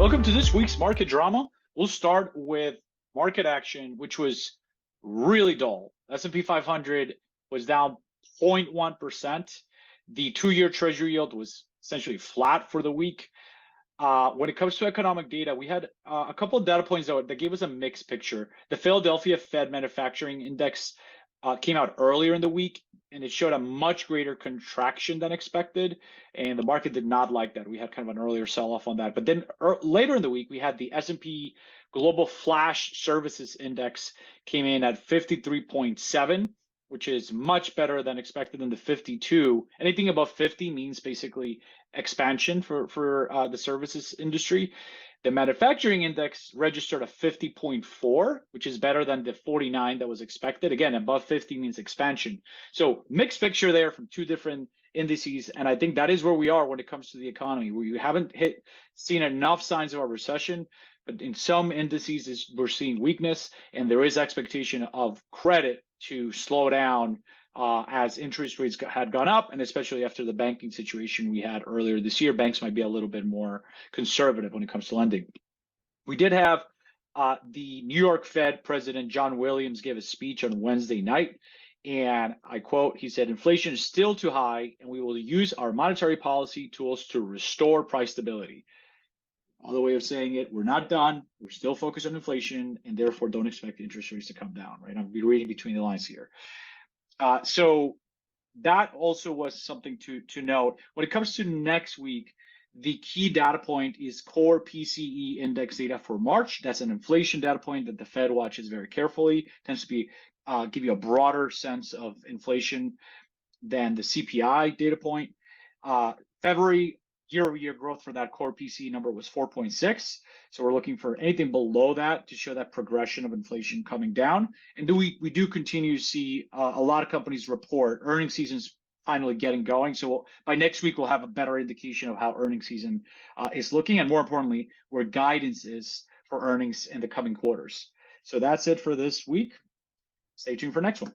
Welcome to this week's market drama. We'll start with market action, which was really dull. S&P 500 was down 0.1%. The two-year treasury yield was essentially flat for the week. When it comes to economic data, we had a couple of data points that gave us a mixed picture. The Philadelphia Fed Manufacturing Index came out earlier in the week, and it showed a much greater contraction than expected, and the market did not like that. We had kind of an earlier sell-off on that. But then later in the week, we had the S&P Global Flash Services Index came in at 53.7, which is much better than expected in the 52. Anything above 50 means basically expansion for the services industry. The manufacturing index registered a 50.4, which is better than the 49 that was expected. Again, above 50 means expansion. So mixed picture there from two different indices. And I think that is where we are when it comes to the economy, where you haven't seen enough signs of a recession, but in some indices we're seeing weakness, and there is expectation of credit to slow down as interest rates had gone up, and especially after the banking situation we had earlier this year. Banks might be a little bit more conservative when it comes to lending. We did have the New York Fed President John Williams give a speech on Wednesday night, and I quote, he said, "Inflation is still too high, and we will use our monetary policy tools to restore price stability." Other way of saying it, we're not done. We're still focused on inflation, and therefore don't expect interest rates to come down, right? I'm reading between the lines here. So that also was something to note. When it comes to next week, the key data point is core PCE index data for March. That's an inflation data point that the Fed watches very carefully. It tends to be give you a broader sense of inflation than the CPI data point. February year-over-year growth for that core PCE number was 4.6. So we're looking for anything below that to show that progression of inflation coming down. And we do continue to see a lot of companies report earnings seasons finally getting going. So by next week, we'll have a better indication of how earnings season is looking, and more importantly, where guidance is for earnings in the coming quarters. So that's it for this week. Stay tuned for next one.